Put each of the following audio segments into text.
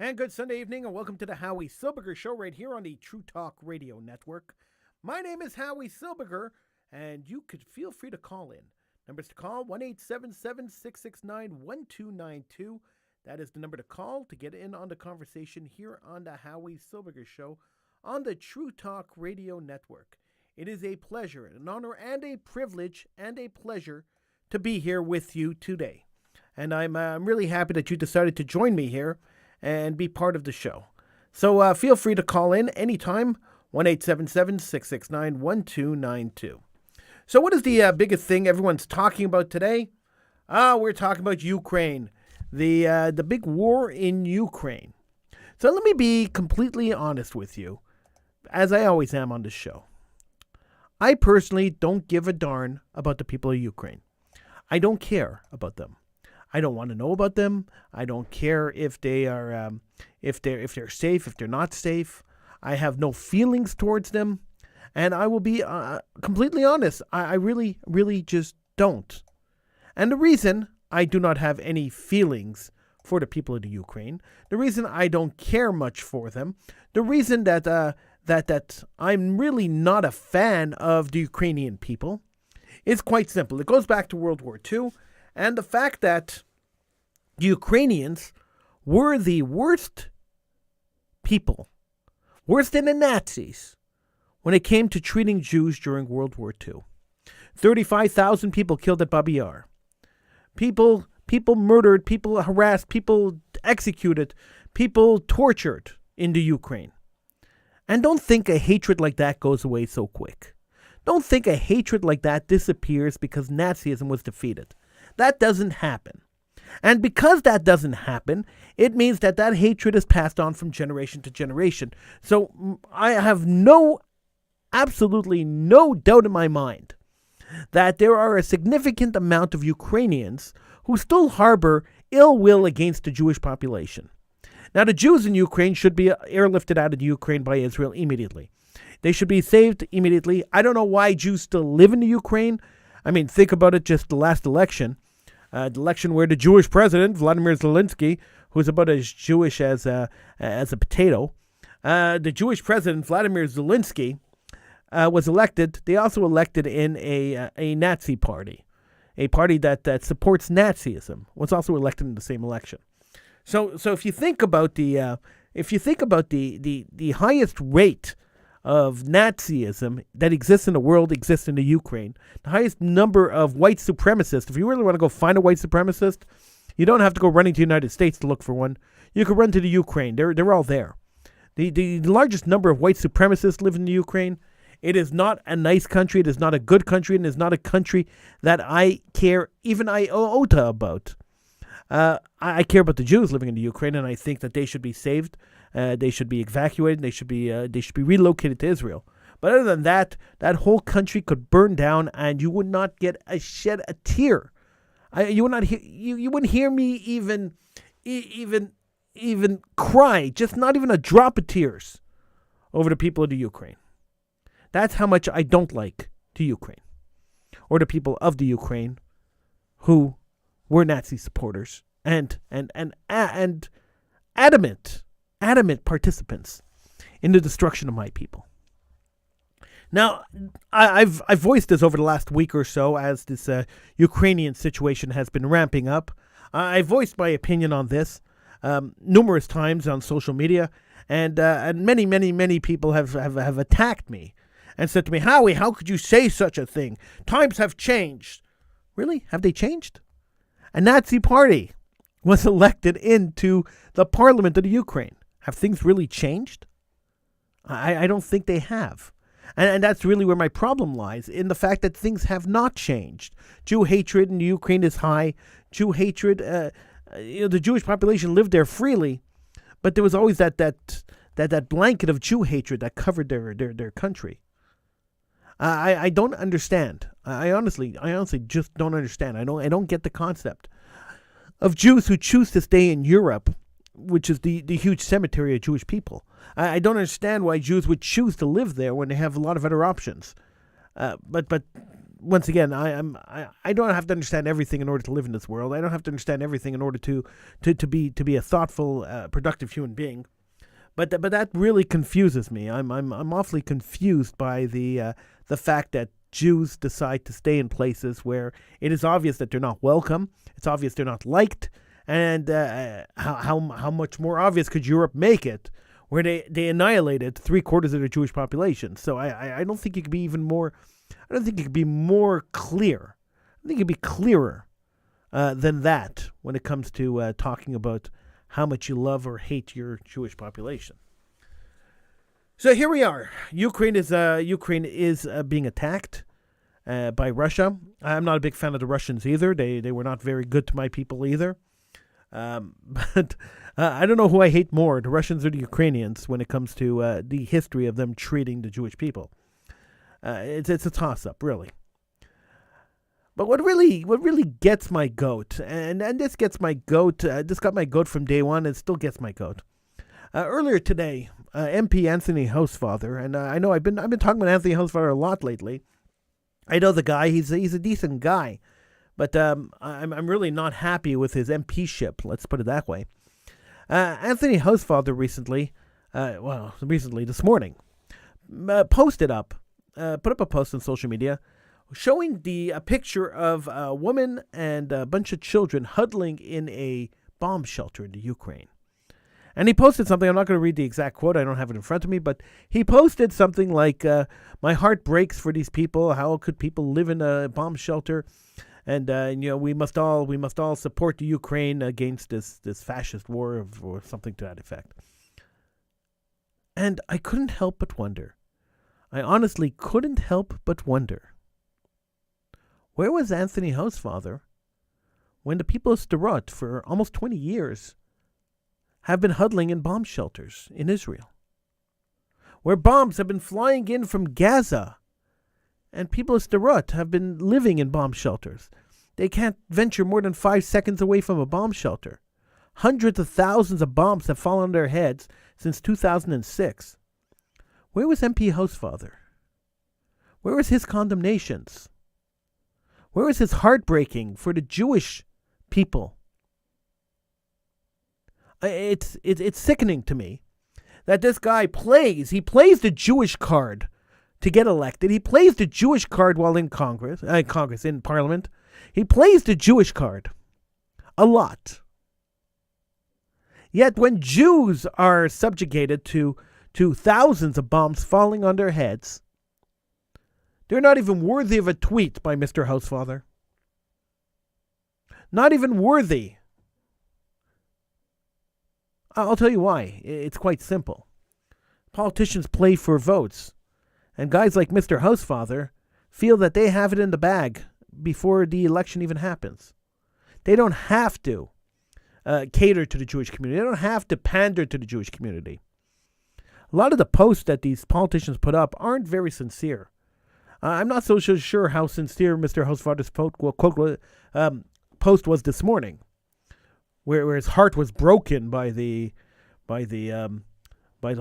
And good Sunday evening, and welcome to the Howie Silbiger Show right here on the True Talk Radio Network. My name is Howie Silbiger, and you could feel free to call in. Numbers to call, 1-877-669-1292. That is the number to call to get in on the conversation here on the Howie Silbiger Show on the True Talk Radio Network. It is a pleasure, an honor, and a privilege, and a pleasure to be here with you today. And I'm really happy that you decided to join me here and be part of the show. So feel free to call in anytime, 1-877-669-1292. So what is the biggest thing everyone's talking about today? We're talking about Ukraine, the big war in Ukraine. So let me be completely honest with you, as I always am on this show. I personally don't give a darn about the people of Ukraine. I don't care about them. I don't want to know about them. I don't care if they are, if they're safe, if they're not safe. I have no feelings towards them, and I will be completely honest. I really, really just don't. And the reason I do not have any feelings for the people of the Ukraine, the reason I don't care much for them, the reason that that I'm really not a fan of the Ukrainian people, is quite simple. It goes back to World War II. And the fact that the Ukrainians were the worst people, worse than the Nazis, when it came to treating Jews during World War II. 35,000 people killed at Babi Yar. People murdered, people harassed, people executed, people tortured in the Ukraine. And don't think a hatred like that goes away so quick. Don't think a hatred like that disappears because Nazism was defeated. That doesn't happen. And because that doesn't happen, it means that that hatred is passed on from generation to generation. So I have absolutely no doubt in my mind that there are a significant amount of Ukrainians who still harbor ill will against the Jewish population. Now, the Jews in Ukraine should be airlifted out of Ukraine by Israel immediately. They should be saved immediately. I don't know why Jews still live in the Ukraine. I mean, think about it, just the last election. The election where the Jewish president, Vladimir Zelensky, who's about as Jewish as a potato, the Jewish president, Vladimir Zelensky, was elected. They also elected in a Nazi party, a party that supports Nazism, was also elected in the same election. So if you think about the highest rate of Nazism that exists in the world exists in the Ukraine, the highest number of white supremacists. If you really want to go find a white supremacist, you don't have to go running to the United States to look for one. You can run to the Ukraine. They're all there. The largest number of white supremacists live in the Ukraine. It is not a nice country. It is not a good country, and it is not a country that I care even iota about. I care about the Jews living in the Ukraine, and I think that they should be saved. They should be evacuated. They should be relocated to Israel. But other than that, that whole country could burn down, and you would not shed a tear. You would not hear. You wouldn't hear me even cry. Just not even a drop of tears over the people of the Ukraine. That's how much I don't like the Ukraine, or the people of the Ukraine, who were Nazi supporters and adamant participants in the destruction of my people. Now, I've voiced this over the last week or so as this Ukrainian situation has been ramping up. I voiced my opinion on this numerous times on social media, and many people have attacked me and said to me, "Howie, how could you say such a thing? Times have changed." Really? Have they changed? A Nazi party was elected into the parliament of the Ukraine. Have things really changed? I don't think they have. And that's really where my problem lies, in the fact that things have not changed. Jew hatred in the Ukraine is high. Jew hatred, the Jewish population lived there freely, but there was always that blanket of Jew hatred that covered their country. I don't understand. I honestly just don't understand. I don't get the concept of Jews who choose to stay in Europe, which is the huge cemetery of Jewish people. I don't understand why Jews would choose to live there when they have a lot of other options. But once again, I don't have to understand everything in order to live in this world. I don't have to understand everything in order to be a thoughtful, productive human being. But that really confuses me. I'm awfully confused by the fact that Jews decide to stay in places where it is obvious that they're not welcome. It's obvious they're not liked. And how much more obvious could Europe make it, where they annihilated 3/4 of their Jewish population? So I don't think it could be even more. I don't think it could be more clear. I think it could be clearer than that when it comes to talking about how much you love or hate your Jewish population. So here we are. Ukraine is being attacked by Russia. I'm not a big fan of the Russians either. They were not very good to my people either. But I don't know who I hate more, the Russians or the Ukrainians, when it comes to the history of them treating the Jewish people. It's a toss-up, really. But what really gets my goat, and this gets my goat, this got my goat from day one, and still gets my goat. Earlier today, MP Anthony Housefather, and I know I've been talking about Anthony Housefather a lot lately. I know the guy; he's a decent guy, but I'm really not happy with his MP-ship. Let's put it that way. Anthony Housefather recently this morning, put up a post on social media showing a picture of a woman and a bunch of children huddling in a bomb shelter in the Ukraine. And he posted something, I'm not going to read the exact quote, I don't have it in front of me, but he posted something like, my heart breaks for these people, how could people live in a bomb shelter? And we must all support the Ukraine against this fascist war or something to that effect. And I couldn't help but wonder. I honestly couldn't help but wonder. Where was Anthony Housefather when the people of Sderot for almost 20 years have been huddling in bomb shelters in Israel? Where bombs have been flying in from Gaza and people of Sderot have been living in bomb shelters. They can't venture more than 5 seconds away from a bomb shelter. Hundreds of thousands of bombs have fallen on their heads since 2006. Where was MP Housefather? Where was his condemnations? Where was his heartbreaking for the Jewish people? It's sickening to me that this guy plays the Jewish card to get elected. He plays the Jewish card while in in Parliament. He plays the Jewish card a lot. Yet when Jews are subjugated to thousands of bombs falling on their heads, they're not even worthy of a tweet by Mr. Housefather. Not even worthy. I'll tell you why. It's quite simple. Politicians play for votes. And guys like Mr. Housefather feel that they have it in the bag before the election even happens. They don't have to cater to the Jewish community. They don't have to pander to the Jewish community. A lot of the posts that these politicians put up aren't very sincere. I'm not so sure how sincere Mr. Housefather's post was this morning, where his heart was broken by the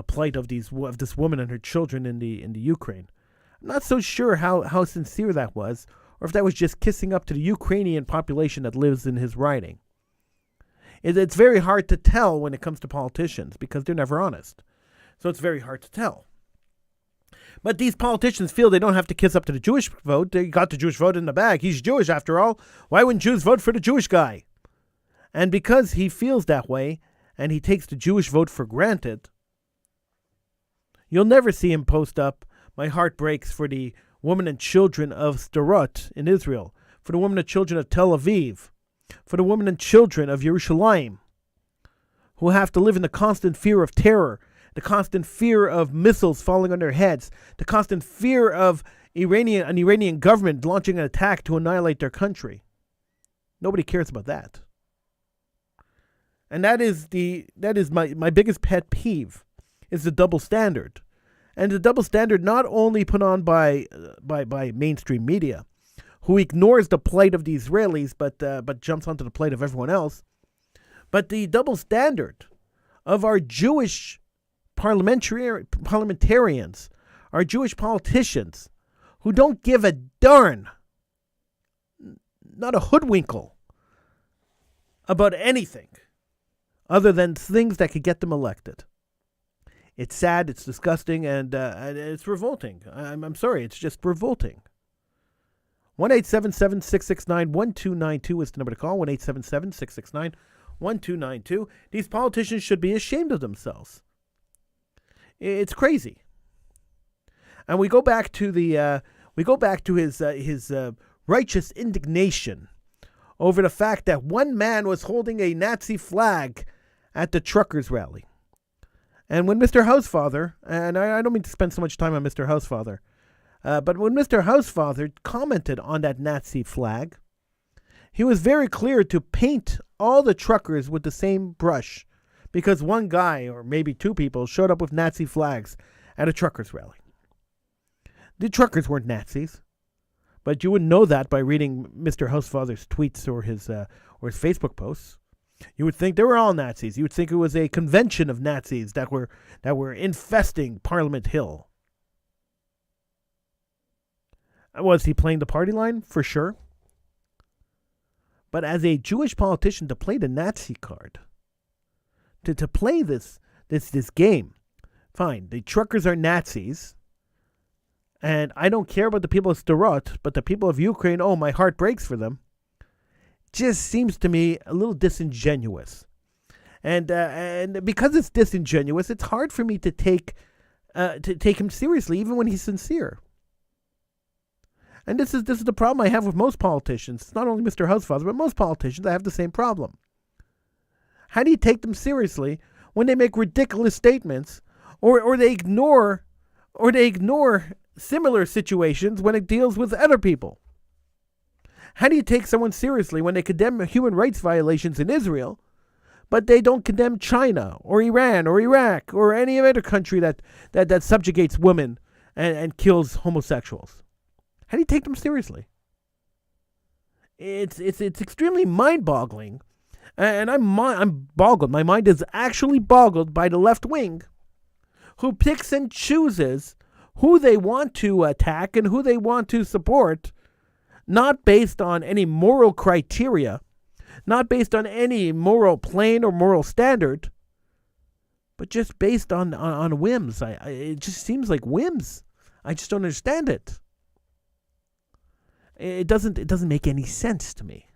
plight of this woman and her children in the Ukraine. I'm not so sure how sincere that was, or if that was just kissing up to the Ukrainian population that lives in his riding. It's very hard to tell when it comes to politicians because they're never honest. So it's very hard to tell. But these politicians feel they don't have to kiss up to the Jewish vote. They got the Jewish vote in the bag. He's Jewish after all. Why wouldn't Jews vote for the Jewish guy? And because he feels that way and he takes the Jewish vote for granted, you'll never see him post up, my heart breaks for the women and children of Sderot in Israel, for the women and children of Tel Aviv, for the women and children of Yerushalayim, who have to live in the constant fear of terror, the constant fear of missiles falling on their heads, the constant fear of an Iranian government launching an attack to annihilate their country. Nobody cares about that. And that is my biggest pet peeve, is the double standard. And the double standard not only put on by mainstream media, who ignores the plight of the Israelis but jumps onto the plight of everyone else, but the double standard of our Jewish parliamentarians, our Jewish politicians, who don't give a darn not a hoodwinkle about anything other than things that could get them elected. It's sad, it's disgusting, and it's revolting. I'm sorry, it's just revolting. 1-877-669-1292 is the number to call. 1-877-669-1292. These politicians should be ashamed of themselves. It's crazy. And we go back to his righteous indignation over the fact that one man was holding a Nazi flag at the truckers' rally. And when Mr. Housefather, and I don't mean to spend so much time on Mr. Housefather, but when Mr. Housefather commented on that Nazi flag, he was very clear to paint all the truckers with the same brush because one guy, or maybe two people, showed up with Nazi flags at a truckers' rally. The truckers weren't Nazis, but you wouldn't know that by reading Mr. Housefather's tweets or his Facebook posts. You would think they were all Nazis. You would think it was a convention of Nazis that were infesting Parliament Hill. Was he playing the party line? For sure. But as a Jewish politician, to play the Nazi card, to play this game, fine, the truckers are Nazis, and I don't care about the people of Sderot, but the people of Ukraine, oh, my heart breaks for them, just seems to me a little disingenuous. And because it's disingenuous, it's hard for me to take him seriously, even when he's sincere. And this is the problem I have with most politicians. It's not only Mr. Housefather, but most politicians. I have the same problem. How do you take them seriously when they make ridiculous statements, or they ignore similar situations when it deals with other people? How do you take someone seriously when they condemn human rights violations in Israel, but they don't condemn China or Iran or Iraq or any other country that subjugates women and kills homosexuals? How do you take them seriously? It's extremely mind-boggling, and I'm boggled. My mind is actually boggled by the left wing, who picks and chooses who they want to attack and who they want to support, not based on any moral criteria, not based on any moral plane or moral standard, but just based on whims. It just seems like whims. I just don't understand it. It doesn't make any sense to me.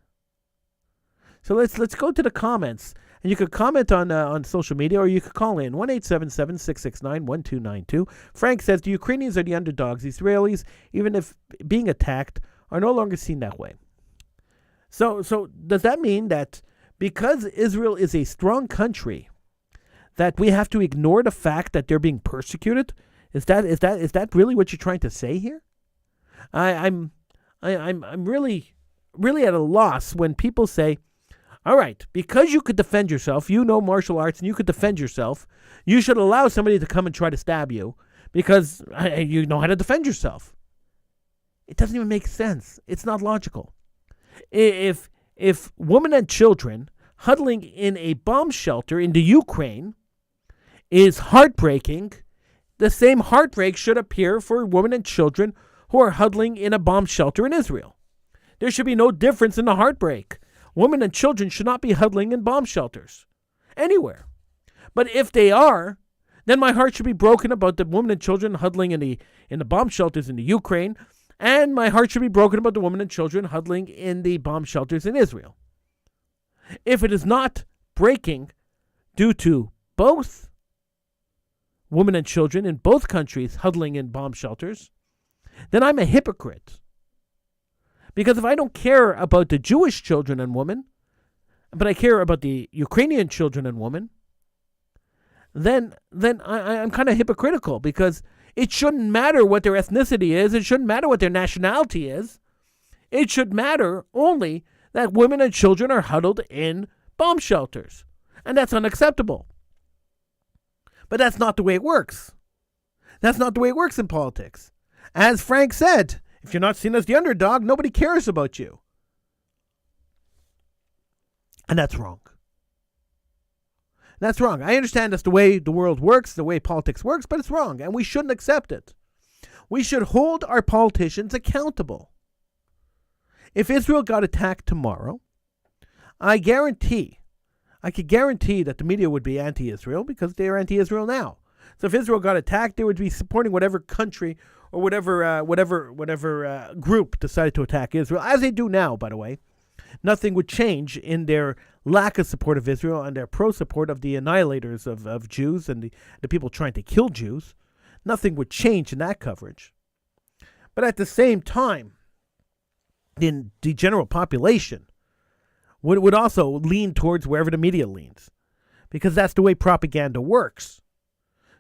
So let's go to the comments, and you could comment on social media, or you could call in 1-877-669-1292. Frank says the Ukrainians are the underdogs. Israelis, even if being attacked, are no longer seen that way. So does that mean that because Israel is a strong country, that we have to ignore the fact that they're being persecuted? Is that really what you're trying to say here? I'm really at a loss when people say, all right, because you could defend yourself, you know martial arts and you could defend yourself, you should allow somebody to come and try to stab you because you know how to defend yourself. It doesn't even make sense. It's not logical. If women and children huddling in a bomb shelter in the Ukraine is heartbreaking, the same heartbreak should appear for women and children who are huddling in a bomb shelter in Israel. There should be no difference in the heartbreak. Women and children should not be huddling in bomb shelters anywhere. But if they are, then my heart should be broken about the women and children huddling in the bomb shelters in the Ukraine, and my heart should be broken about the women and children huddling in the bomb shelters in Israel. If it is not breaking due to both women and children in both countries huddling in bomb shelters, then I'm a hypocrite. Because if I don't care about the Jewish children and women, but I care about the Ukrainian children and women, then I'm kind of hypocritical, because it shouldn't matter what their ethnicity is. It shouldn't matter what their nationality is. It should matter only that women and children are huddled in bomb shelters. And that's unacceptable. But that's not the way it works. That's not the way it works in politics. As Frank said, if you're not seen as the underdog, nobody cares about you. And that's wrong. That's wrong. I understand that's the way the world works, the way politics works, but it's wrong, and we shouldn't accept it. We should hold our politicians accountable. If Israel got attacked tomorrow, I could guarantee that the media would be anti-Israel because they are anti-Israel now. So if Israel got attacked, they would be supporting whatever country or whatever group decided to attack Israel, as they do now, by the way. Nothing would change in their lack of support of Israel and their pro-support of the annihilators of Jews and the people trying to kill Jews. Nothing would change in that coverage. But at the same time, the general population would also lean towards wherever the media leans, because that's the way propaganda works.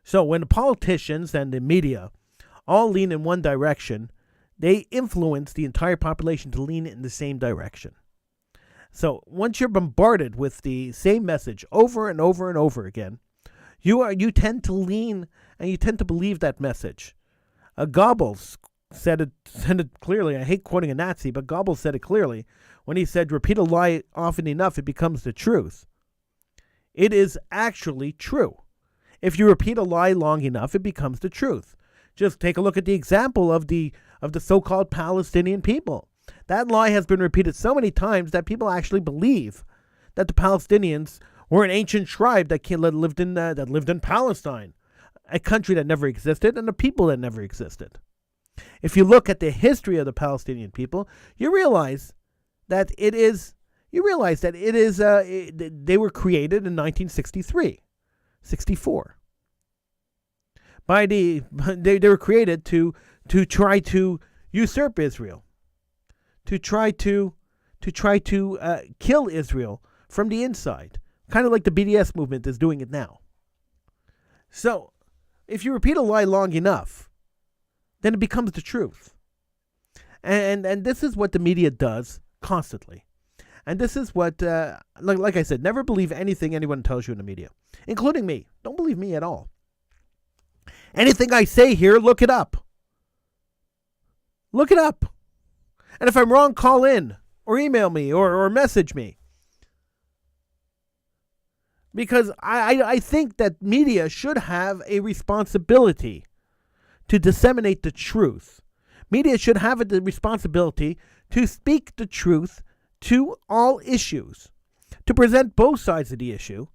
So when the politicians and the media all lean in one direction, they influence the entire population to lean in the same direction. So once you're bombarded with the same message over and over and over again, you tend to lean and you tend to believe that message. Goebbels said it clearly. I hate quoting a Nazi, but Goebbels said it clearly when he said, repeat a lie often enough, it becomes the truth. It is actually true. If you repeat a lie long enough, it becomes the truth. Just take a look at the example of the so-called Palestinian people. That lie has been repeated so many times that people actually believe that the Palestinians were an ancient tribe that lived in Palestine, a country that never existed and a people that never existed. If you look at the history of the Palestinian people, you realize that they were created in 1963, 64. They were created to try to usurp Israel, to try to kill Israel from the inside, kind of like the BDS movement is doing it now. So, if you repeat a lie long enough, then it becomes the truth. And this is what the media does constantly. And this is what, like I said, never believe anything anyone tells you in the media, including me. Don't believe me at all. Anything I say here, look it up. Look it up. And if I'm wrong, call in or email me or message me. Because I think that media should have a responsibility to disseminate the truth. Media should have the responsibility to speak the truth to all issues, to present both sides of the issue.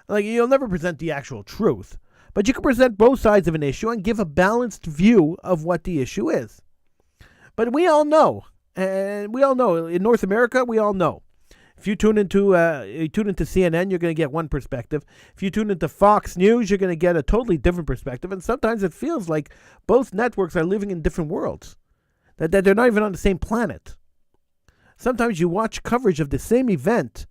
Like, you'll never present the actual truth, but you can present both sides of an issue and give a balanced view of what the issue is. But we all know, and we all know, in North America, we all know. If you tune into CNN, you're going to get one perspective. If you tune into Fox News, you're going to get a totally different perspective. And sometimes it feels like both networks are living in different worlds, that they're not even on the same planet. Sometimes you watch coverage of the same event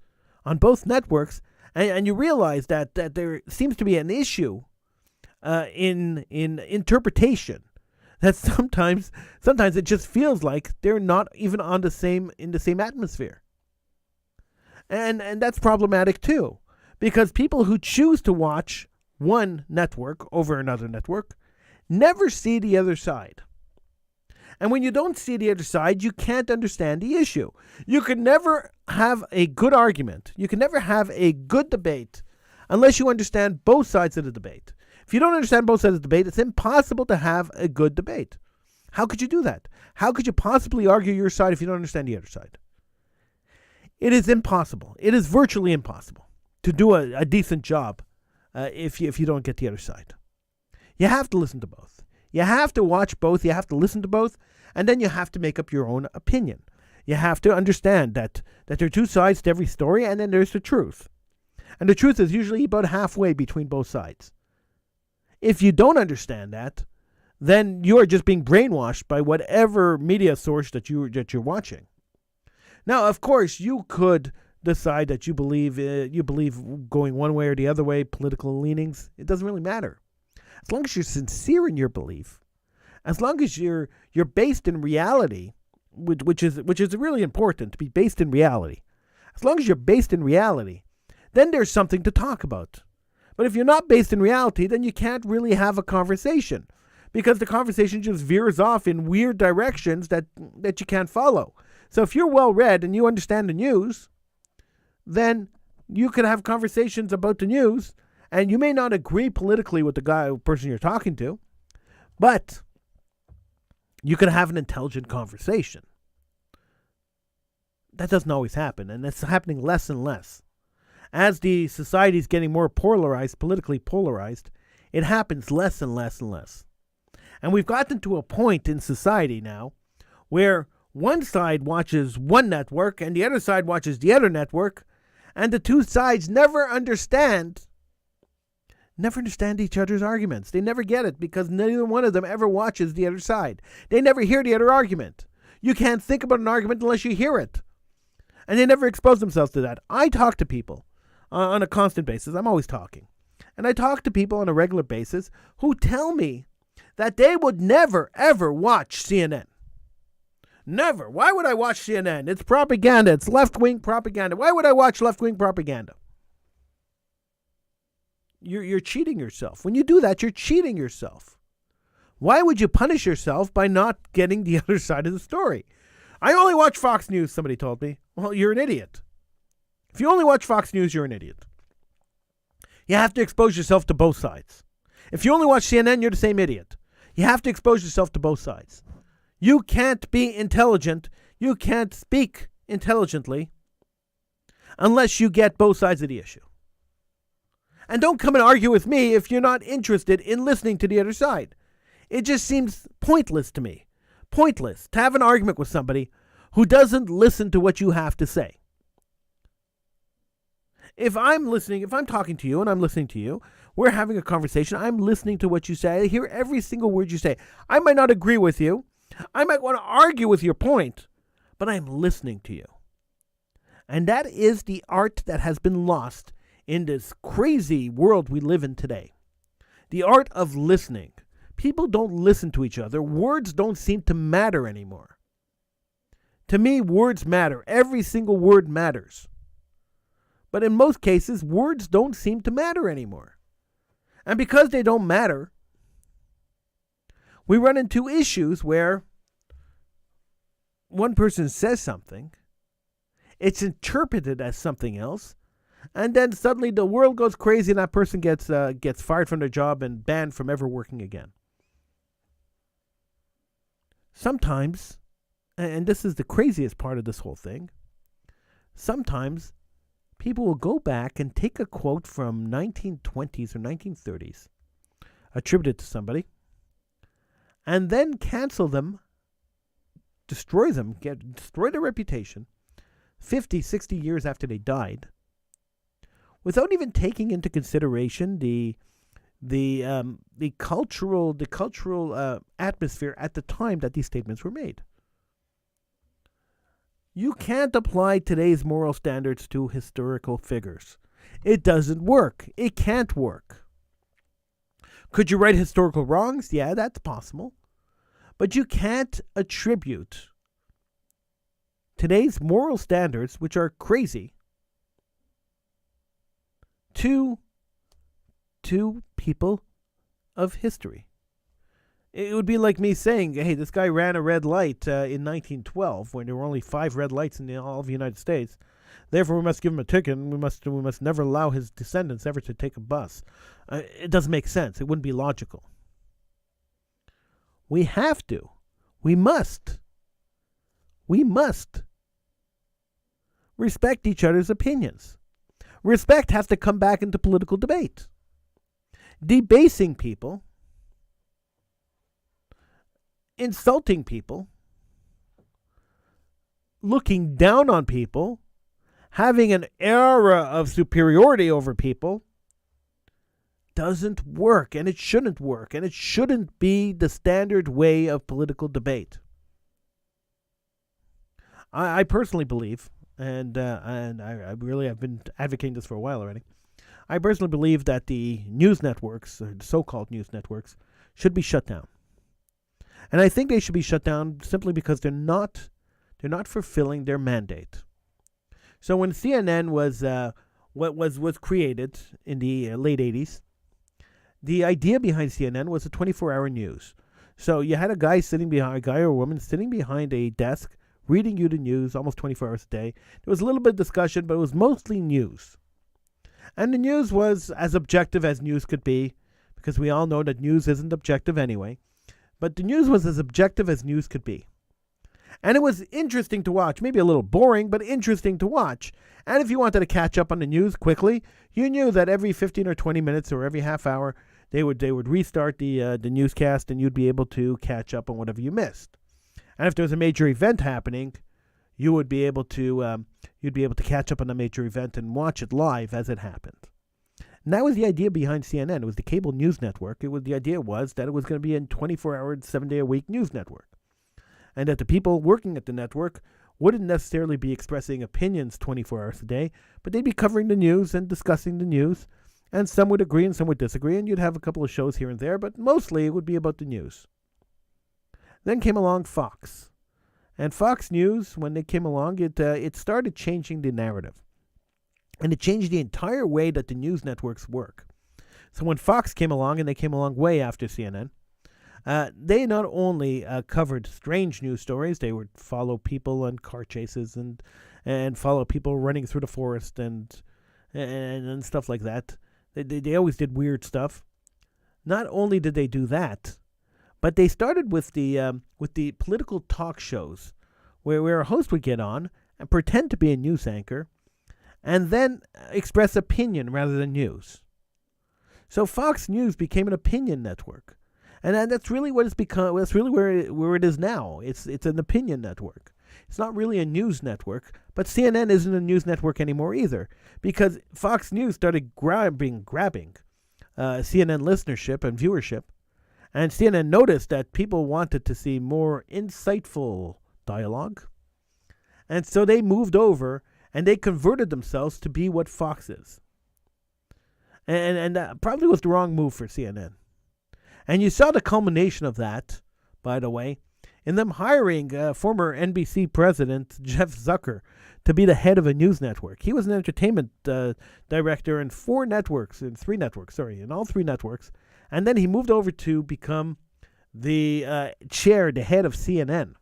on both networks, and you realize that there seems to be an issue in interpretation. That sometimes it just feels like they're not even in the same atmosphere. And that's problematic too, because people who choose to watch one network over another network never see the other side. And when you don't see the other side, you can't understand the issue. You can never have a good argument. You can never have a good debate unless you understand both sides of the debate. If you don't understand both sides of the debate, it's impossible to have a good debate. How could you do that? How could you possibly argue your side if you don't understand the other side? It is impossible. It is virtually impossible to do a decent job if you don't get the other side. You have to listen to both. You have to watch both. You have to listen to both. And then you have to make up your own opinion. You have to understand that there are two sides to every story, and then there's the truth. And the truth is usually about halfway between both sides. If you don't understand that, then you are just being brainwashed by whatever media source that you're watching. Now, of course, you could decide that you believe going one way or the other way, political leanings. It doesn't really matter. As long as you're sincere in your belief, as long as you're based in reality, which is really important, to be based in reality. As long as you're based in reality, then there's something to talk about. But if you're not based in reality, then you can't really have a conversation, because the conversation just veers off in weird directions that you can't follow. So if you're well read and you understand the news, then you can have conversations about the news, and you may not agree politically with the person you're talking to, but you can have an intelligent conversation. that doesn't always happen, and it's happening less and less. As the society is getting more polarized, politically polarized, it happens less and less and less. And we've gotten to a point in society now where one side watches one network and the other side watches the other network, and the two sides never understand each other's arguments. They never get it because neither one of them ever watches the other side. They never hear the other argument. You can't think about an argument unless you hear it. And they never expose themselves to that. I talk to people on a constant basis. I'm always talking. And I talk to people on a regular basis who tell me that they would never, ever watch CNN. Never. Why would I watch CNN? It's propaganda. It's left-wing propaganda. Why would I watch left-wing propaganda? You're cheating yourself. When you do that, you're cheating yourself. Why would you punish yourself by not getting the other side of the story? I only watch Fox News, somebody told me. Well, you're an idiot. If you only watch Fox News, you're an idiot. You have to expose yourself to both sides. If you only watch CNN, you're the same idiot. You have to expose yourself to both sides. You can't be intelligent. You can't speak intelligently unless you get both sides of the issue. And don't come and argue with me if you're not interested in listening to the other side. It just seems pointless to me. Pointless to have an argument with somebody who doesn't listen to what you have to say. If I'm talking to you and I'm listening to you, we're having a conversation, I'm listening to what you say, I hear every single word you say. I might not agree with you, I might want to argue with your point, but I'm listening to you. And that is the art that has been lost in this crazy world we live in today. The art of listening. People don't listen to each other. Words don't seem to matter anymore. To me, words matter. Every single word matters. But in most cases, words don't seem to matter anymore. And because they don't matter, we run into issues where one person says something, it's interpreted as something else, and then suddenly the world goes crazy and that person gets fired from their job and banned from ever working again. Sometimes, and this is the craziest part of this whole thing, sometimes people will go back and take a quote from 1920s or 1930s, attribute it to somebody, and then cancel them, destroy them, destroy their reputation 50, 60 years after they died, without even taking into consideration the cultural atmosphere at the time that these statements were made. You can't apply today's moral standards to historical figures. It doesn't work. It can't work. Could you right historical wrongs? Yeah, that's possible. But you can't attribute today's moral standards, which are crazy, to people of history. It would be like me saying, hey, this guy ran a red light in 1912 when there were only 5 red lights in all of the United States. Therefore, we must give him a ticket, and we must never allow his descendants ever to take a bus. It doesn't make sense. It wouldn't be logical. We have to. We must respect each other's opinions. Respect has to come back into political debate. Debasing people, insulting people, looking down on people, having an aura of superiority over people doesn't work, and it shouldn't work, and it shouldn't be the standard way of political debate. I personally believe, and I've been advocating this for a while already, I personally believe that the news networks, or the so-called news networks, should be shut down. And I think they should be shut down simply because they're not fulfilling their mandate. So when CNN was created in the late 80s, the idea behind CNN was a 24-hour news. So you had a guy or a woman sitting behind a desk reading you the news almost 24 hours a day. There was a little bit of discussion, but it was mostly news. And the news was as objective as news could be, because we all know that news isn't objective anyway. But the news was as objective as news could be. And it was interesting to watch, maybe a little boring, but interesting to watch. And if you wanted to catch up on the news quickly, you knew that every 15 or 20 minutes or every half hour, they would restart the newscast, and you'd be able to catch up on whatever you missed. And if there was a major event happening, you would be able to catch up on the major event and watch it live as it happened. And that was the idea behind CNN. It was the cable news network. The idea was that it was going to be a 24-hour, 7-day-a-week news network, and that the people working at the network wouldn't necessarily be expressing opinions 24 hours a day, but they'd be covering the news and discussing the news, and some would agree and some would disagree, and you'd have a couple of shows here and there, but mostly it would be about the news. Then came along Fox. And Fox News, when they came along, it started changing the narrative. And it changed the entire way that the news networks work. So when Fox came along, and they came along way after CNN, they not only covered strange news stories, they would follow people on car chases and follow people running through the forest and stuff like that. They always did weird stuff. Not only did they do that, but they started with the political talk shows, where a host would get on and pretend to be a news anchor, and then express opinion rather than news. So Fox News became an opinion network, and that's really what it's become. That's really where it is now. It's an opinion network. It's not really a news network, but CNN isn't a news network anymore either, because Fox News started grabbing CNN listenership and viewership. And CNN noticed that people wanted to see more insightful dialogue. And so they moved over and they converted themselves to be what Fox is. And that probably was the wrong move for CNN. And you saw the culmination of that, by the way, in them hiring former NBC president Jeff Zucker to be the head of a news network. He was an entertainment director in all three networks. And then he moved over to become the head of CNN.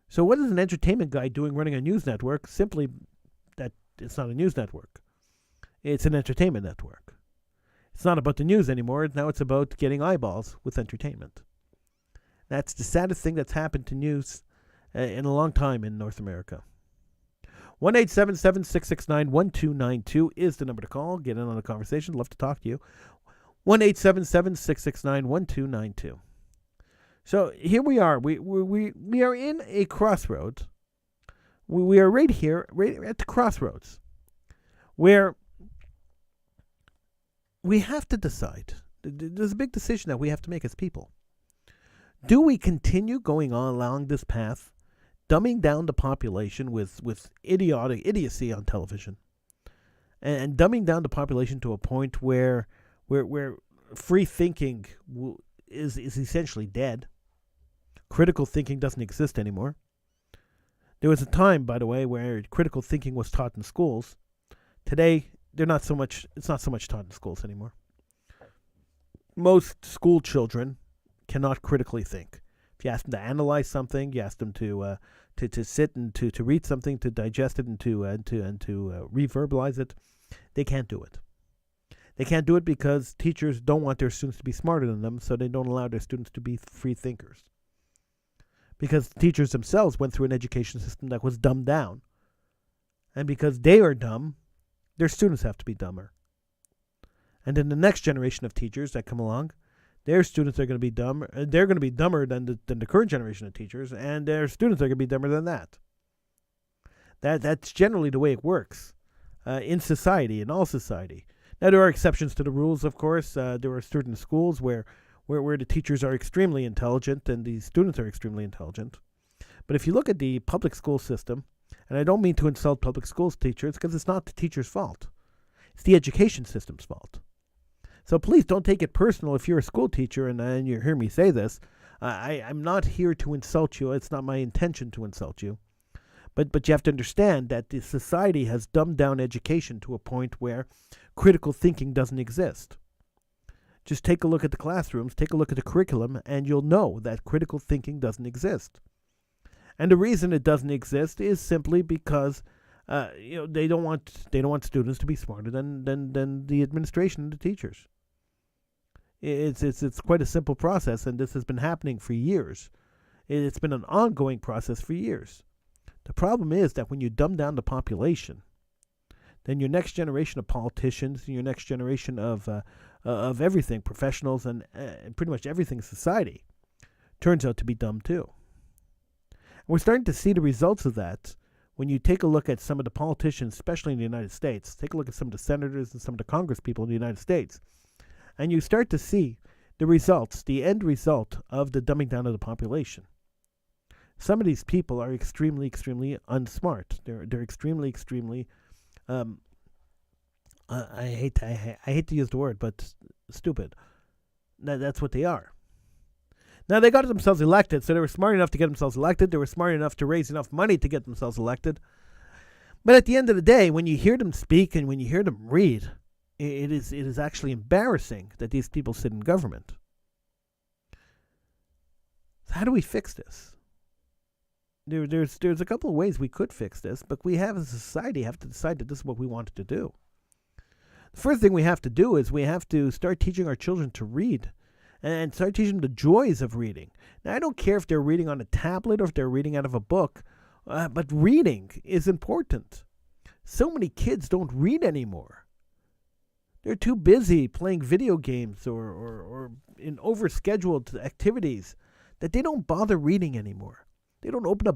So what is an entertainment guy doing running a news network? Simply that it's not a news network. It's an entertainment network. It's not about the news anymore. Now it's about getting eyeballs with entertainment. That's the saddest thing that's happened to news in a long time in North America. 1-877-669-1292 is the number to call. Get in on the conversation. Love to talk to you. 1-877-669-1292. So here we are. We are in a crossroads. We are right here, right at the crossroads, where we have to decide. There's a big decision that we have to make as people. Do we continue going on along this path, dumbing down the population with idiocy on television, and dumbing down the population to a point where free thinking is essentially dead? Critical thinking doesn't exist anymore. There was a time, by the way, where critical thinking was taught in schools. Today, it's not so much taught in schools anymore. Most school children cannot critically think. If you ask them to analyze something, you ask them to sit and to read something, to digest it and to reverbalize it, they can't do it. They can't do it because teachers don't want their students to be smarter than them, so they don't allow their students to be free thinkers. Because teachers themselves went through an education system that was dumbed down. And because they are dumb, their students have to be dumber. And then the next generation of teachers that come along, their students are going to be dumb. They're going to be dumber than the current generation of teachers, and their students are going to be dumber than that. That's generally the way it works in society, in all society. Now, there are exceptions to the rules, of course. There are certain schools where the teachers are extremely intelligent and the students are extremely intelligent. But if you look at the public school system, and I don't mean to insult public schools teachers, because it's not the teacher's fault. It's the education system's fault. So please don't take it personal if you're a school teacher and you hear me say this. I'm not here to insult you. It's not my intention to insult you. But you have to understand that the society has dumbed down education to a point where critical thinking doesn't exist. Just take a look at the classrooms, take a look at the curriculum, and you'll know that critical thinking doesn't exist. And the reason it doesn't exist is simply because they don't want students to be smarter than the administration and the teachers. It's quite a simple process, and this has been happening for years It's been an ongoing process for years. The problem is that when you dumb down the population, then your next generation of politicians and your next generation of everything, professionals and pretty much everything in society, turns out to be dumb too. And we're starting to see the results of that when you take a look at some of the politicians, especially in the United States. Take a look at some of the senators and some of the Congress people in the United States, and you start to see the results, the end result of the dumbing down of the population. Some of these people are extremely, extremely unsmart. They're extremely, extremely I hate to use the word, but stupid. That's what they are. Now, they got themselves elected, so they were smart enough to get themselves elected. They were smart enough to raise enough money to get themselves elected. But at the end of the day, when you hear them speak and when you hear them read, it is actually embarrassing that these people sit in government. So how do we fix this? There's a couple of ways we could fix this, but we as a society have to decide that this is what we wanted to do. The first thing we have to do is we have to start teaching our children to read and start teaching them the joys of reading. Now, I don't care if they're reading on a tablet or if they're reading out of a book, but reading is important. So many kids don't read anymore. They're too busy playing video games or in overscheduled activities that they don't bother reading anymore. They don't open a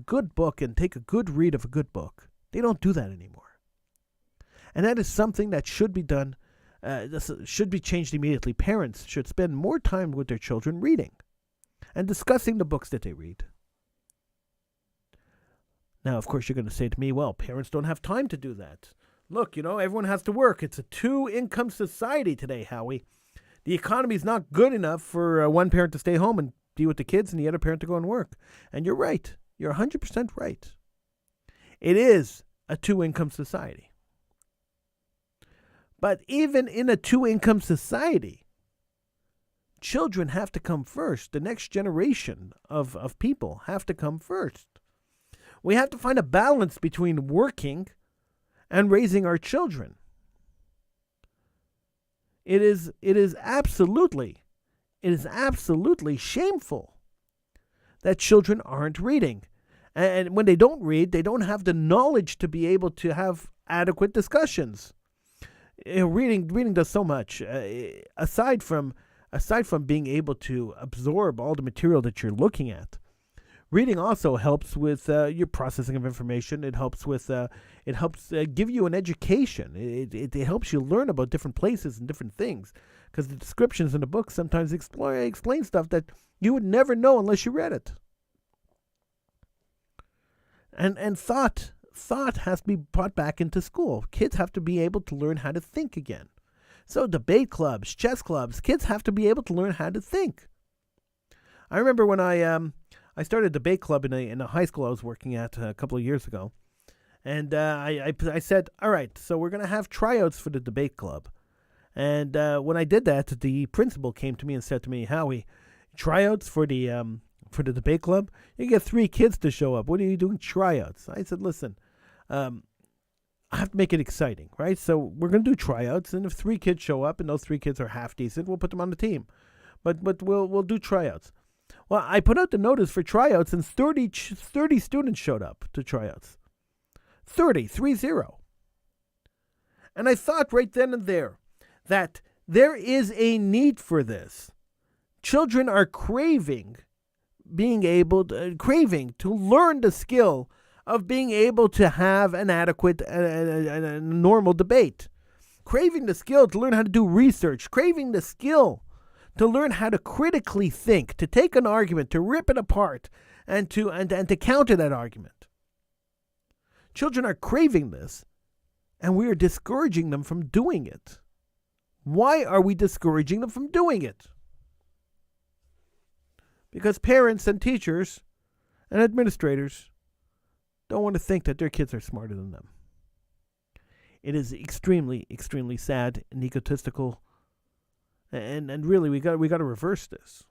good book, and take a good read of a good book. They don't do that anymore. And that is something that should be done, should be changed immediately. Parents should spend more time with their children reading and discussing the books that they read. Now, of course, you're going to say to me, well, parents don't have time to do that. Look, everyone has to work. It's a two-income society today, Howie. The economy is not good enough for one parent to stay home and be with the kids and the other parent to go and work. And you're right. You're 100% right. It is a two-income society. But even in a two-income society, children have to come first. The next generation of people have to come first. We have to find a balance between working and raising our children. It is absolutely shameful that children aren't reading. And when they don't read, they don't have the knowledge to be able to have adequate discussions. Reading does so much. Aside from being able to absorb all the material that you're looking at, reading also helps with your processing of information. It helps give you an education. It helps you learn about different places and different things, because the descriptions in the book sometimes explain stuff that you would never know unless you read it. And thought has to be brought back into school. Kids have to be able to learn how to think again. So debate clubs, chess clubs, kids have to be able to learn how to think. I remember when I started a debate club in a high school I was working at a couple of years ago. And I said, all right, so we're going to have tryouts for the debate club. And when I did that, the principal came to me and said to me, Howie, tryouts for the debate club? You get 3 kids to show up. What are you doing tryouts? I said, listen, I have to make it exciting, right? So we're going to do tryouts, and if 3 kids show up and those 3 kids are half decent, we'll put them on the team. But we'll do tryouts. Well, I put out the notice for tryouts, and 30 students showed up to tryouts. 30. And I thought right then and there that there is a need for this. Children are craving to learn the skill of being able to have an adequate, normal debate. Craving the skill to learn how to do research. Craving the skill to learn how to critically think, to take an argument, to rip it apart, and to counter that argument. Children are craving this, and we are discouraging them from doing it. Why are we discouraging them from doing it? Because parents and teachers and administrators don't want to think that their kids are smarter than them. It is extremely, extremely sad and egotistical, and really we got to reverse this.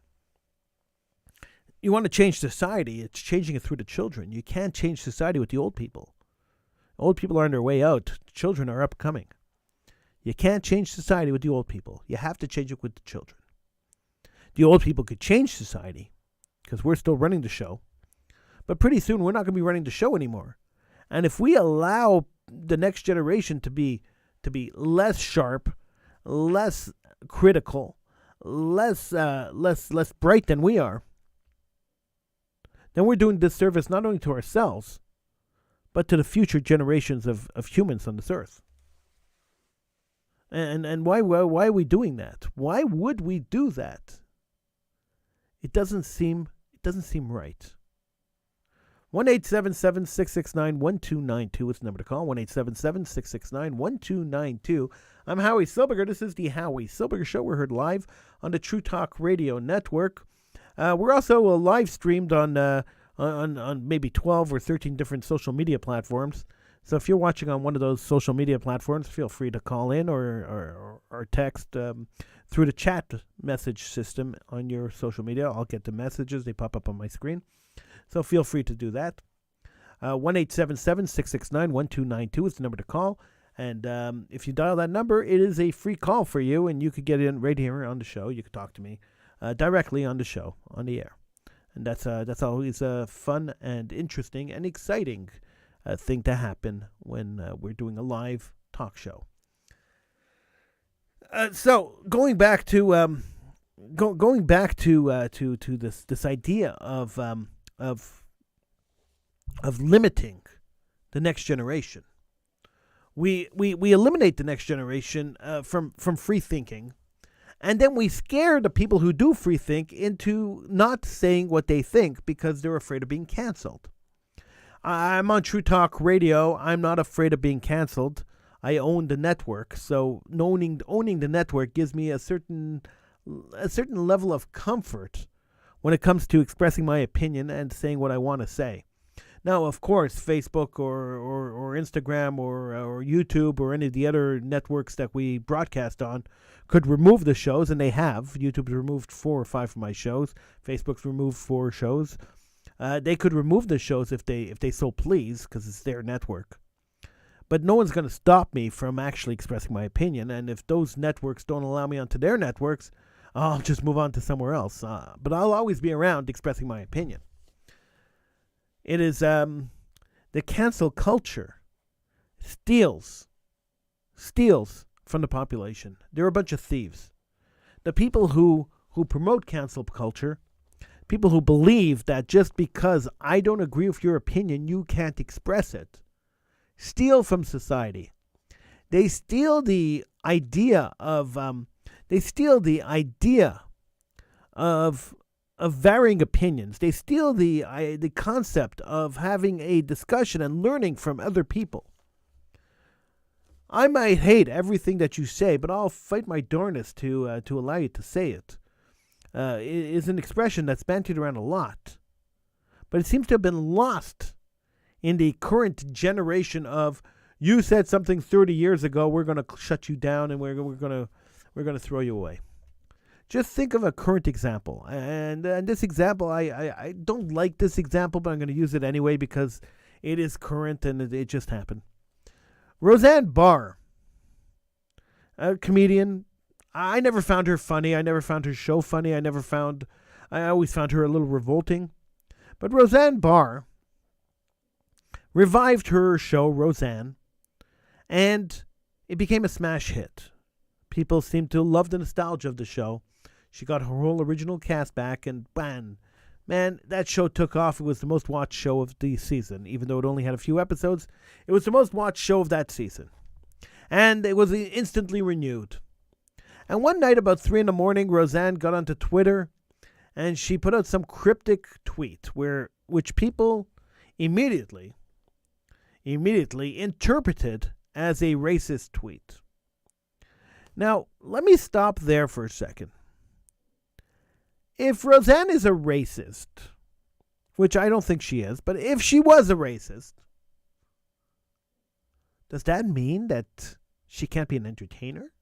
You want to change society, it's changing it through the children. You can't change society with the old people. Old people are on their way out. Children are upcoming. You can't change society with the old people. You have to change it with the children. The old people could change society, because we're still running the show. But pretty soon we're not going to be running the show anymore. And if we allow the next generation to be less sharp, less critical, less bright than we are, then we're doing disservice not only to ourselves, but to the future generations of humans on this earth. And why are we doing that? Why would we do that? It doesn't seem right. 1-877-669-1292 is the number to call. 1-877-669-1292. I'm Howie Silbiger. This is the Howie Silbiger Show. We're heard live on the True Talk Radio Network. We're also live streamed on maybe 12 or 13 different social media platforms. So if you're watching on one of those social media platforms, feel free to call in or text through the chat message system on your social media. I'll get the messages. They pop up on my screen. So feel free to do that. 1-877-669-1292 is the number to call. And if you dial that number, it is a free call for you, and you could get in right here on the show. You could talk to me directly on the show, on the air. And that's always a fun and interesting and exciting thing to happen when we're doing a live talk show. So going back to this idea of limiting the next generation, we eliminate the next generation from free thinking, and then we scare the people who do free think into not saying what they think because they're afraid of being canceled. I'm on True Talk Radio. I'm not afraid of being canceled. I own the network, so owning the network gives me a certain level of comfort when it comes to expressing my opinion and saying what I want to say. Now, of course, Facebook or Instagram or YouTube or any of the other networks that we broadcast on could remove the shows, and they have. YouTube's removed 4 or 5 of my shows. Facebook's removed 4 shows. They could remove the shows if they so please, because it's their network. But no one's going to stop me from actually expressing my opinion. And if those networks don't allow me onto their networks, I'll just move on to somewhere else. But I'll always be around expressing my opinion. It is the cancel culture steals from the population. They're a bunch of thieves. The people who promote cancel culture, people who believe that just because I don't agree with your opinion, you can't express it, steal from society. They steal the idea of varying opinions. They steal the concept of having a discussion and learning from other people. I might hate everything that you say, but I'll fight my darnest to allow you to say it. Is an expression that's bandied around a lot, but it seems to have been lost in the current generation of, you said something 30 years ago, we're going to shut you down and we're going to throw you away. Just think of a current example, and this example, I don't like this example, but I'm going to use it anyway because it is current and it just happened. Roseanne Barr, a comedian. I never found her funny. I never found her show funny. I always found her a little revolting. But Roseanne Barr revived her show, Roseanne, and it became a smash hit. People seemed to love the nostalgia of the show. She got her whole original cast back, and bam, man, that show took off. It was the most watched show of the season. Even though it only had a few episodes, it was the most watched show of that season. And it was instantly renewed. And one night about 3 a.m, Roseanne got onto Twitter, and she put out some cryptic tweet which people immediately interpreted as a racist tweet. Now, let me stop there for a second. If Roseanne is a racist, which I don't think she is, but if she was a racist, does that mean that she can't be an entertainer?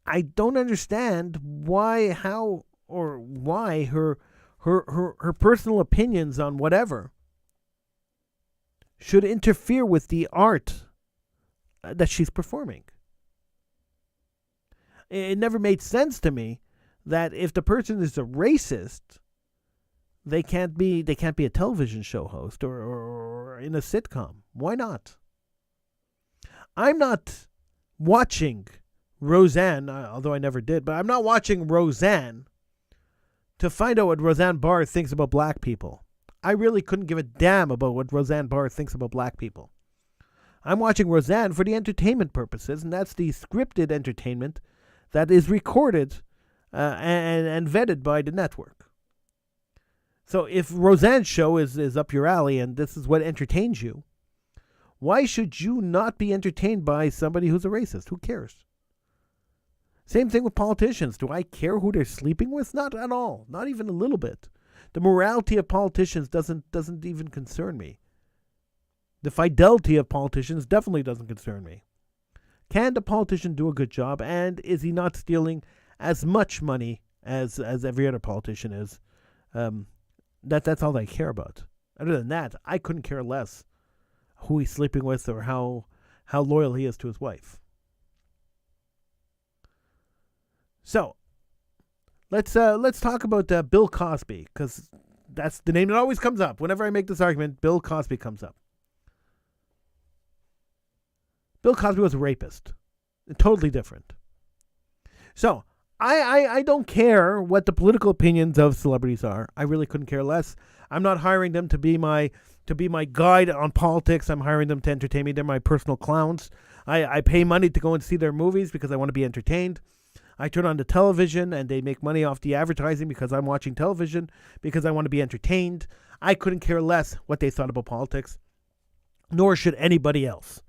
I don't understand why her personal opinions on whatever should interfere with the art that she's performing. It never made sense to me that if the person is a racist, they can't be a television show host or in a sitcom. Why not? I'm not watching Roseanne, although I never did, but I'm not watching Roseanne to find out what Roseanne Barr thinks about black people. I really couldn't give a damn about what Roseanne Barr thinks about black people. I'm watching Roseanne for the entertainment purposes, and that's the scripted entertainment that is recorded and vetted by the network. So if Roseanne's show is up your alley and this is what entertains you, why should you not be entertained by somebody who's a racist? Who cares? Same thing with politicians. Do I care who they're sleeping with? Not at all. Not even a little bit. The morality of politicians doesn't even concern me. The fidelity of politicians definitely doesn't concern me. Can the politician do a good job? And is he not stealing as much money as every other politician is? That's all I care about. Other than that, I couldn't care less who he's sleeping with or how loyal he is to his wife. So, let's talk about Bill Cosby, because that's the name that always comes up. Whenever I make this argument, Bill Cosby comes up. Bill Cosby was a rapist. Totally different. So, I don't care what the political opinions of celebrities are. I really couldn't care less. I'm not hiring them to be my guide on politics. I'm hiring them to entertain me. They're my personal clowns. I pay money to go and see their movies because I want to be entertained. I turn on the television and they make money off the advertising because I'm watching television because I want to be entertained. I couldn't care less what they thought about politics, nor should anybody else.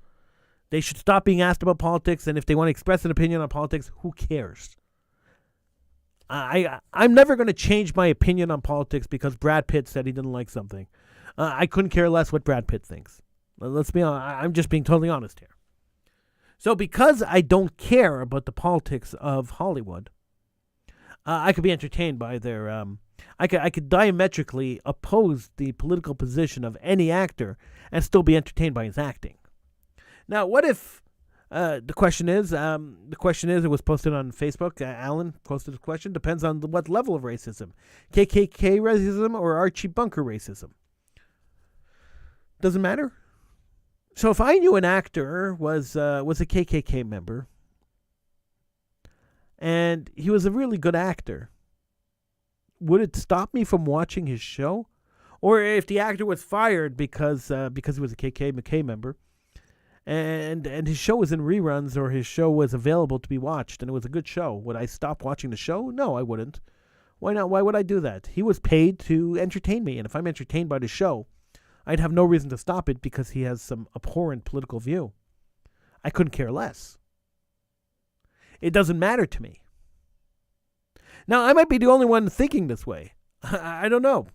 They should stop being asked about politics, and if they want to express an opinion on politics, who cares? I'm never going to change my opinion on politics because Brad Pitt said he didn't like something. I couldn't care less what Brad Pitt thinks. Let's be honest. I'm just being totally honest here. So because I don't care about the politics of Hollywood, I could be entertained by their... I could diametrically oppose the political position of any actor and still be entertained by his acting. Now, what if... The question is, it was posted on Facebook. Alan posted the question. Depends on what level of racism. KKK racism or Archie Bunker racism. Doesn't matter. So if I knew an actor was a KKK member, and he was a really good actor, would it stop me from watching his show? Or if the actor was fired because he was a KKK member, and his show was in reruns or his show was available to be watched and it was a good show, would I stop watching the show? No, I wouldn't. Why not? Why would I do that? He was paid to entertain me, and if I'm entertained by the show, I'd have no reason to stop it because he has some abhorrent political view. I couldn't care less. It doesn't matter to me. Now, I might be the only one thinking this way. I don't know.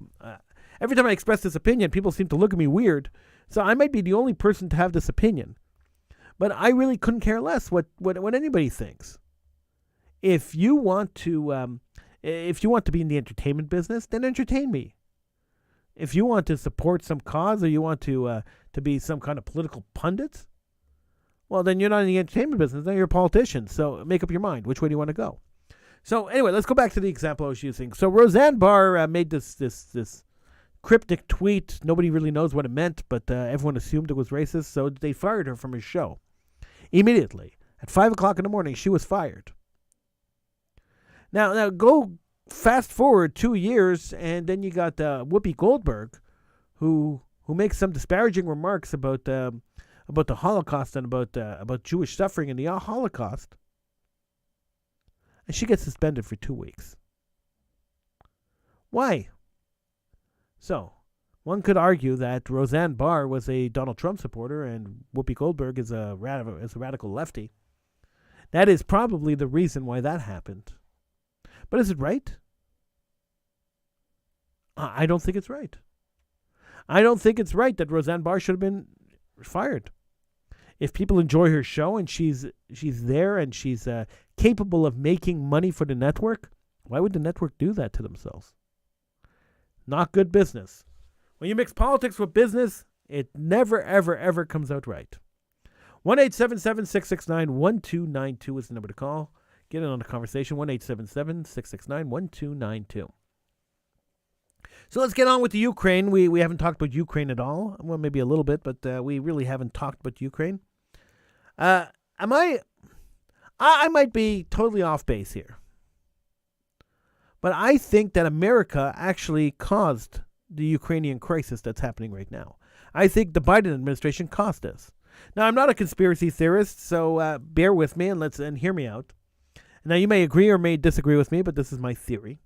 Every time I express this opinion, people seem to look at me weird. So I might be the only person to have this opinion. But I really couldn't care less what anybody thinks. If you want to be in the entertainment business, then entertain me. If you want to support some cause or you want to be some kind of political pundit, well, then you're not in the entertainment business. Then you're a politician. So make up your mind. Which way do you want to go? So anyway, let's go back to the example I was using. So Roseanne Barr made this cryptic tweet. Nobody really knows what it meant, but everyone assumed it was racist. So they fired her from her show immediately. At 5 o'clock in the morning, she was fired. Now go fast forward 2 years, and then you got Whoopi Goldberg, who makes some disparaging remarks about the Holocaust and about Jewish suffering in the Holocaust, and she gets suspended for 2 weeks. Why? So, one could argue that Roseanne Barr was a Donald Trump supporter and Whoopi Goldberg is a radical lefty. That is probably the reason why that happened. But is it right? I don't think it's right. I don't think it's right that Roseanne Barr should have been fired. If people enjoy her show and she's there and she's capable of making money for the network, why would the network do that to themselves? Not good business. When you mix politics with business, it never, ever, ever comes out right. 1-877-669-1292 is the number to call. Get in on the conversation. 1-877-669-1292. So let's get on with the Ukraine. We haven't talked about Ukraine at all. Well, maybe a little bit, but we really haven't talked about Ukraine. I might be totally off base here, but I think that America actually caused the Ukrainian crisis that's happening right now. I think the Biden administration caused this. Now, I'm not a conspiracy theorist, so bear with me and hear me out. Now, you may agree or may disagree with me, but this is my theory.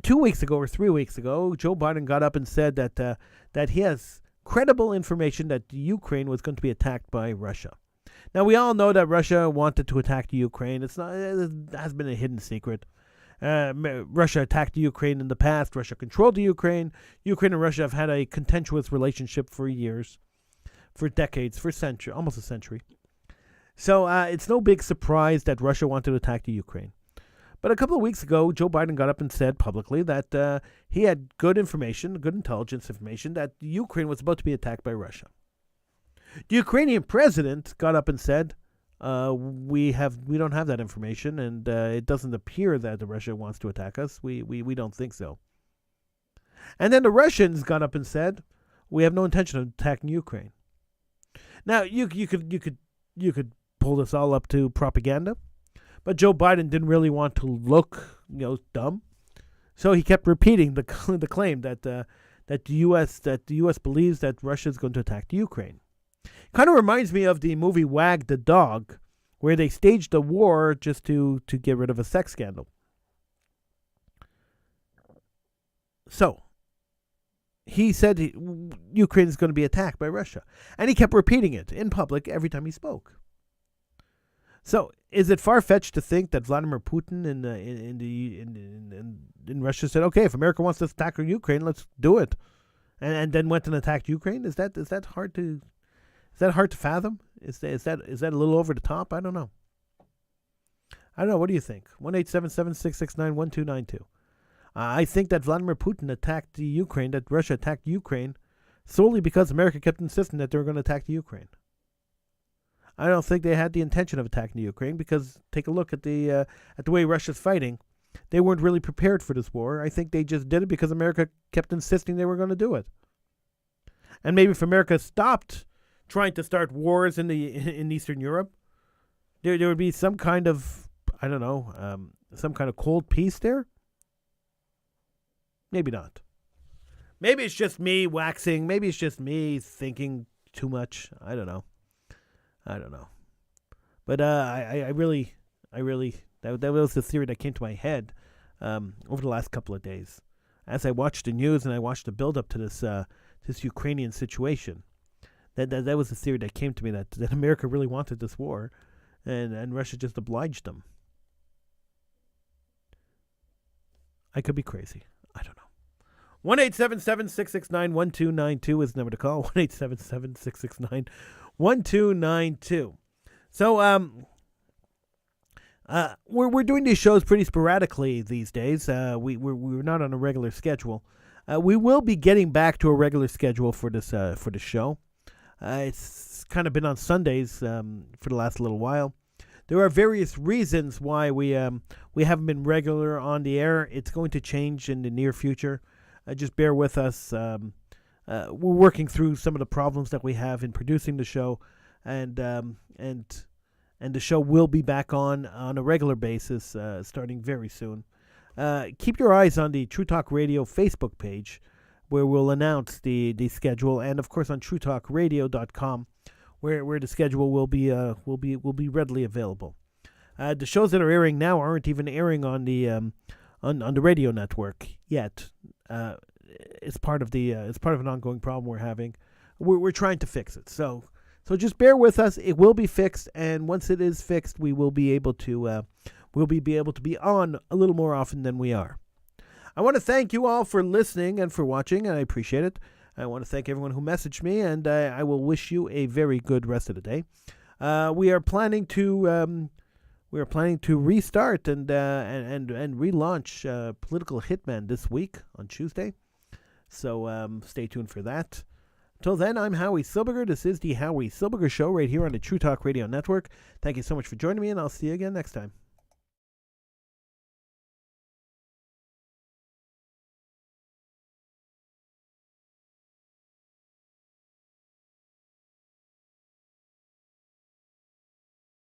2 weeks ago or 3 weeks ago, Joe Biden got up and said that he has credible information that Ukraine was going to be attacked by Russia. Now, we all know that Russia wanted to attack the Ukraine. It has been a hidden secret. Russia attacked the Ukraine in the past. Russia controlled the Ukraine. Ukraine and Russia have had a contentious relationship for years, for decades, for century, almost a century. So it's no big surprise that Russia wanted to attack the Ukraine. But a couple of weeks ago, Joe Biden got up and said publicly that he had good information, good intelligence information, that Ukraine was about to be attacked by Russia. The Ukrainian president got up and said, we don't have that information, and it doesn't appear that Russia wants to attack us. We don't think so. And then the Russians got up and said, we have no intention of attacking Ukraine. Now you could pull this all up to propaganda, but Joe Biden didn't really want to look dumb, so he kept repeating the claim that the U.S. believes that Russia is going to attack the Ukraine. Kind of reminds me of the movie Wag the Dog, where they staged a war just to get rid of a sex scandal. So, he said Ukraine is going to be attacked by Russia. And he kept repeating it in public every time he spoke. So, is it far-fetched to think that Vladimir Putin in Russia said, okay, if America wants to attack Ukraine, let's do it, and then went and attacked Ukraine? Is that hard to fathom? Is that a little over the top? I don't know. What do you think? 1-877-669-1292. I think that Vladimir Putin attacked the Ukraine, that Russia attacked Ukraine, solely because America kept insisting that they were going to attack the Ukraine. I don't think they had the intention of attacking the Ukraine, because take a look at the way Russia's fighting. They weren't really prepared for this war. I think they just did it because America kept insisting they were going to do it. And maybe if America stopped trying to start wars in Eastern Europe, there would be some kind of, some kind of cold peace there. Maybe not. Maybe it's just me waxing. Maybe it's just me thinking too much. I don't know. But I really, that was the theory that came to my head over the last couple of days, as I watched the news and I watched the build up to this Ukrainian situation. That was the theory that came to me, that America really wanted this war, and Russia just obliged them. I could be crazy. I don't know. 1-877-669-1292 is the number to call. 1-877-669-1292. So we're doing these shows pretty sporadically these days. We're not on a regular schedule. We will be getting back to a regular schedule for this show. It's kind of been on Sundays for the last little while. There are various reasons why we haven't been regular on the air. It's going to change in the near future. Just bear with us. We're working through some of the problems that we have in producing the show, and the show will be back on a regular basis starting very soon. Keep your eyes on the True Talk Radio Facebook page, where we'll announce the schedule, and of course on TrueTalkRadio.com, where the schedule will be readily available. The shows that are airing now aren't even airing on the radio network yet. It's part of an ongoing problem we're having. We're trying to fix it. So just bear with us. It will be fixed, and once it is fixed, we will be able to be on a little more often than we are. I want to thank you all for listening and for watching, and I appreciate it. I want to thank everyone who messaged me, and I will wish you a very good rest of the day. We are planning to restart and relaunch Political Hitman this week on Tuesday. So stay tuned for that. Till then, I'm Howie Silbiger. This is the Howie Silbiger Show right here on the True Talk Radio Network. Thank you so much for joining me, and I'll see you again next time.